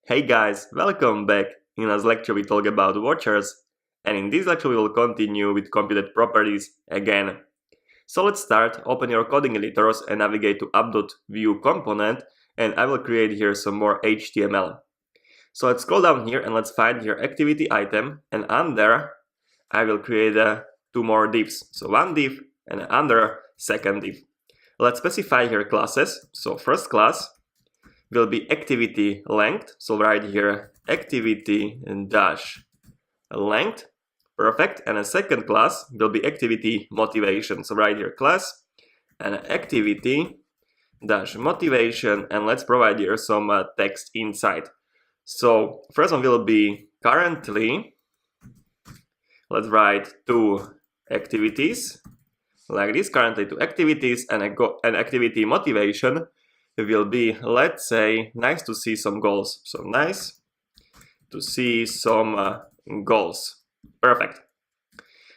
Hey guys, welcome back. In this lecture we talk about watchers, and in this lecture we will continue with computed properties again. So let's start. Open your coding editors and navigate to app.view component, and I will create here some more HTML. So let's scroll down here and let's find here activity item, and under I will create two more divs. So one div and under second div. Let's specify here classes. So first class will be activity length. So right here activity dash length. Perfect. And a second class will be activity motivation. So right here class and activity dash motivation, and let's provide here some text inside. So first one will be currently. Let's write two activities like this, currently two activities, and an activity motivation will be, let's say, nice to see some goals. So nice to see some goals. Perfect.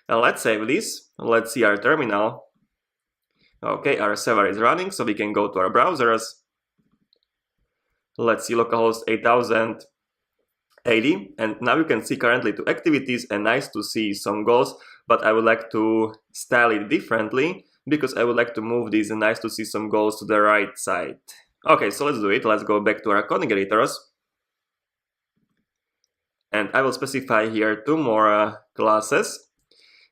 Now let's save this. Let's see our terminal. Okay, our server is running, so we can go to our browsers. Let's see localhost 8080, and now you can see currently two activities and nice to see some goals, but I would like to style it differently because I would like to move these nice to see some goals to the right side. Okay, so let's do it. Let's go back to our coding editors. And I will specify here two more classes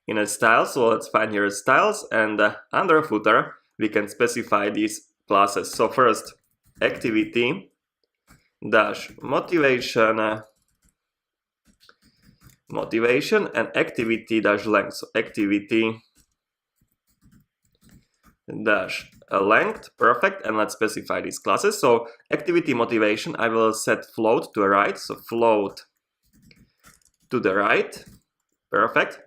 in a style. So let's find here styles, and under footer we can specify these classes. So first activity dash motivation and activity dash length. So activity dash length. Perfect. And let's specify these classes. So activity motivation, I will set float to the right. So float to the right. Perfect.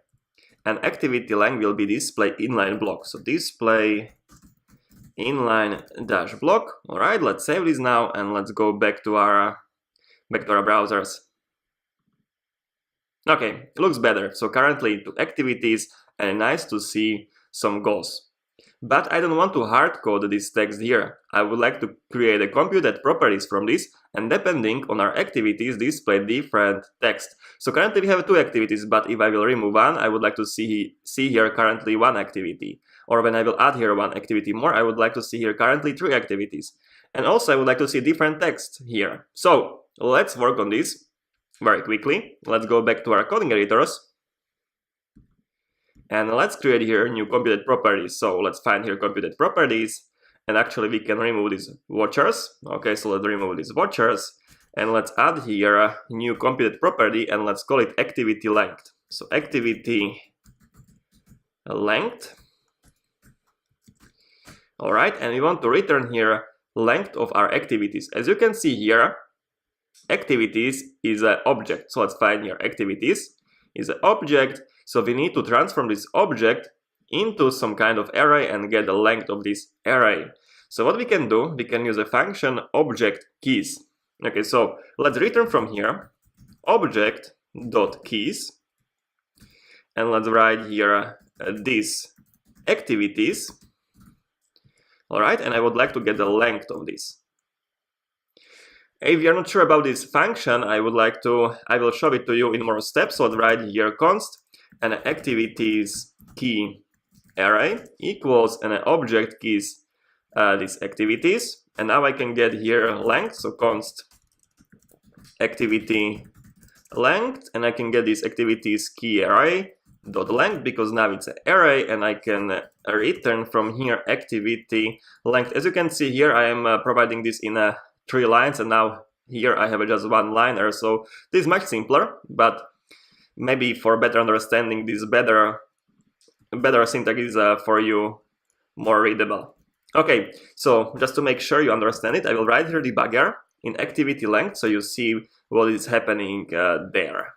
And activity length will be display inline block. So display inline dash block. All right, let's save this now and let's go back to our browsers. Okay, it looks better. So currently two activities and nice to see some goals. But I don't want to hard code this text here. I would like to create a computed properties from this, and depending on our activities display different text. So currently we have two activities, but if I will remove one, I would like to see here currently one activity. Or when I will add here one activity more, I would like to see here currently three activities. And also I would like to see different text here. So let's work on this very quickly. Let's go back to our coding editors. And let's create here new computed properties. So let's find here computed properties. And actually we can remove these watchers. Okay, so let's remove these watchers. And let's add here a new computed property and let's call it activity length. So activity length. All right, and we want to return here length of our activities. As you can see here, activities is an object. So let's find here activities is an object. So we need to transform this object into some kind of array and get the length of this array. So what we can do, we can use a function object keys. Okay, so let's return from here object.keys, and let's write here these activities. All right, and I would like to get the length of this. If you're not sure about this function, I will show it to you in more steps. So let's write here const and activities key array equals and an object keys these activities, and now I can get here length. So const activity length, and I can get this activities key array dot length because now it's an array, and I can return from here activity length. As you can see here, I am providing this in 3 lines, and now here I have just one liner. So this is much simpler, but maybe for better understanding, this better syntax is for you more readable. Okay, so just to make sure you understand it, I will write here debugger in activity length so you see what is happening there.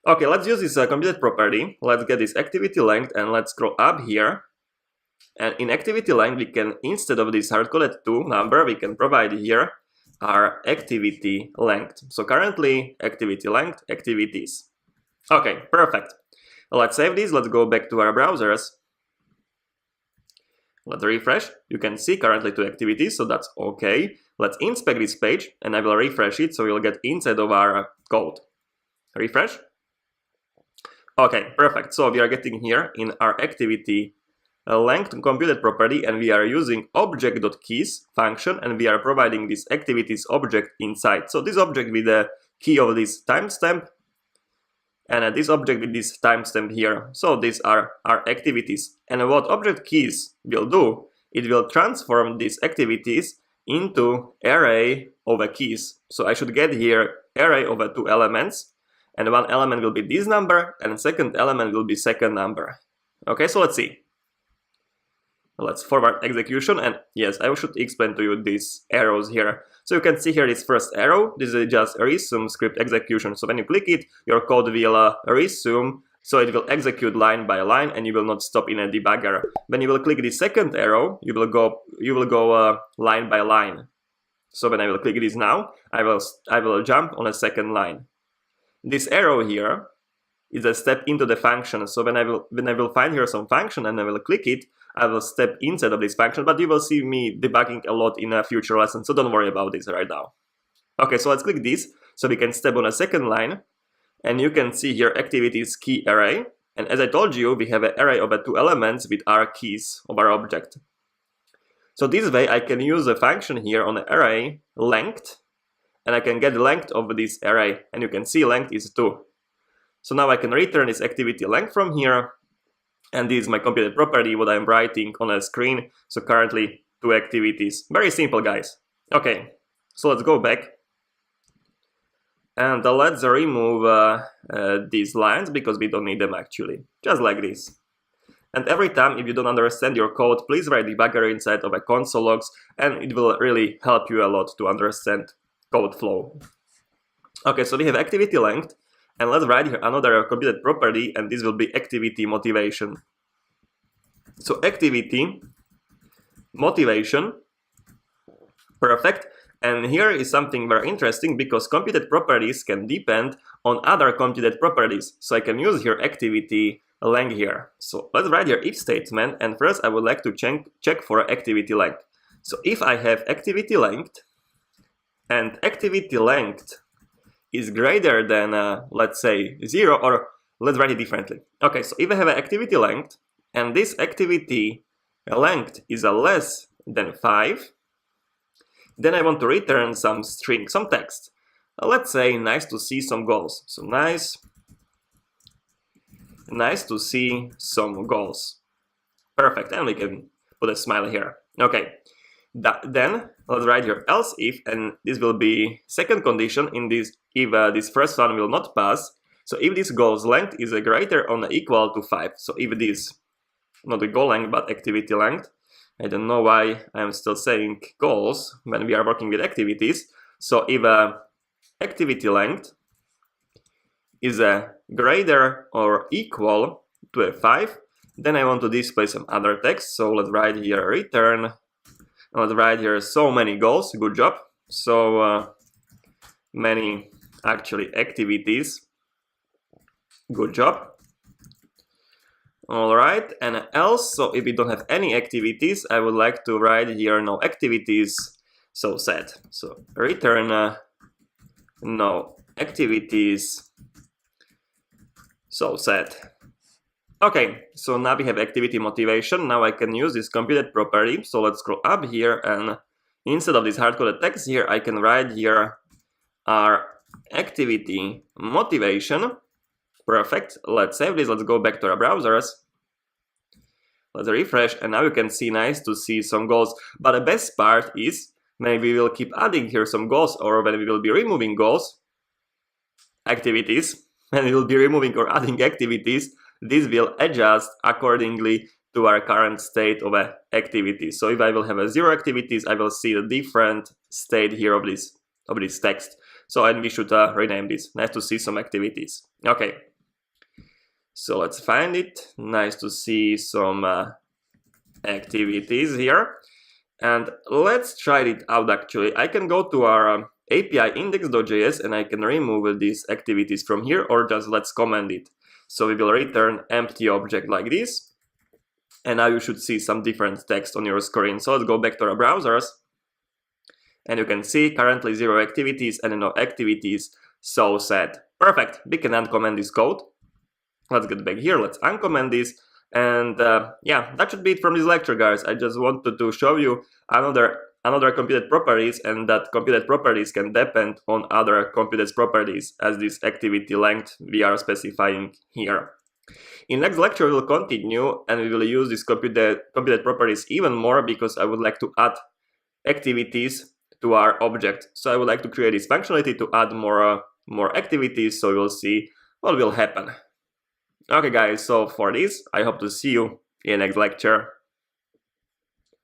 Okay, let's use this computed property. Let's get this activity length and let's scroll up here. And in activity length, we can, instead of this hard-coded 2 number, we can provide here our activity length. So currently activity length, activities. Okay, perfect. Let's save this. Let's go back to our browsers. Let's refresh. You can see currently 2 activities, so that's okay. Let's inspect this page, and I will refresh it, so we'll get inside of our code. Refresh. Okay, perfect. So we are getting here in our activity length computed property, and we are using object.keys function, and we are providing this activities object inside. So this object with the key of this timestamp, and this object with this timestamp here. So these are our activities. And what object keys will do, it will transform these activities into array of keys. So I should get here array of 2 elements, and one element will be this number, and the second element will be second number. Okay, so let's see. Let's forward execution, and yes, I should explain to you these arrows here. So you can see here this first arrow, this is just a resume script execution. So when you click it, your code will resume, so it will execute line by line, and you will not stop in a debugger. When you will click the second arrow, you will go line by line. So when I will click this now, I will jump on a second line. This arrow here is a step into the function. So when I will find here some function and I will click it, I will step inside of this function, but you will see me debugging a lot in a future lesson, so don't worry about this right now. Okay, so let's click this, so we can step on a second line, and you can see here activities key array, and as I told you, we have an array of 2 elements with our keys of our object. So this way I can use a function here on the array length, and I can get the length of this array, and you can see length is 2. So now I can return this activity length from here, and this is my computed property, what I'm writing on a screen. So currently 2 activities. Very simple, guys. Okay, so let's go back. And let's remove these lines, because we don't need them actually. Just like this. And every time if you don't understand your code, please write debugger inside of a console logs, and it will really help you a lot to understand code flow. Okay, so we have activity length. And let's write here another computed property, and this will be activity motivation. So activity motivation, perfect. And here is something very interesting, because computed properties can depend on other computed properties. So I can use here activity length here. So let's write here if statement, and first I would like to check for activity length. So if I have activity length, and activity length is greater than, let's say, 0, or let's write it differently. Okay, so if I have an activity length, and this activity length is less than 5, then I want to return some string, some text. Let's say, nice to see some goals. So nice to see some goals. Perfect, and we can put a smile here. Okay. Then let's write here else if, and this will be second condition in this if this first one will not pass. So if this goal's length is greater or equal to 5. So if this, not the goal length but activity length, I don't know why I'm still saying goals when we are working with activities. So if activity length is greater or equal to 5, then I want to display some other text. So let's write here return. Let's write here so many goals, good job. So many actually activities, good job. Alright, and else, so if we don't have any activities, I would like to write here no activities, so set. So return no activities, so set. Okay, so now we have activity motivation. Now I can use this computed property. So let's scroll up here, and instead of this hard-coded text here, I can write here our activity motivation. Perfect. Let's save this. Let's go back to our browsers. Let's refresh, and now you can see nice to see some goals. But the best part is maybe we will keep adding here some goals, or when we will be removing goals, activities, and we will be removing or adding activities, this will adjust accordingly to our current state of activity. So if I will have 0 activities, I will see the different state here of this text. So, and we should rename this. Nice to see some activities. Okay. So let's find it. Nice to see some activities here. And let's try it out actually. I can go to our API index.js and I can remove these activities from here, or just let's comment it. So we will return empty object like this. And now you should see some different text on your screen. So let's go back to our browsers. And you can see currently 0 activities and no activities. So sad. Perfect. We can uncomment this code. Let's get back here. Let's uncomment this. And yeah, that should be it from this lecture, guys. I just wanted to show you another computed properties, and that computed properties can depend on other computed properties as this activity length we are specifying here. In next lecture, we'll continue and we will use these computed properties even more, because I would like to add activities to our object. So I would like to create this functionality to add more activities, so we'll see what will happen. Okay guys, so for this, I hope to see you in the next lecture.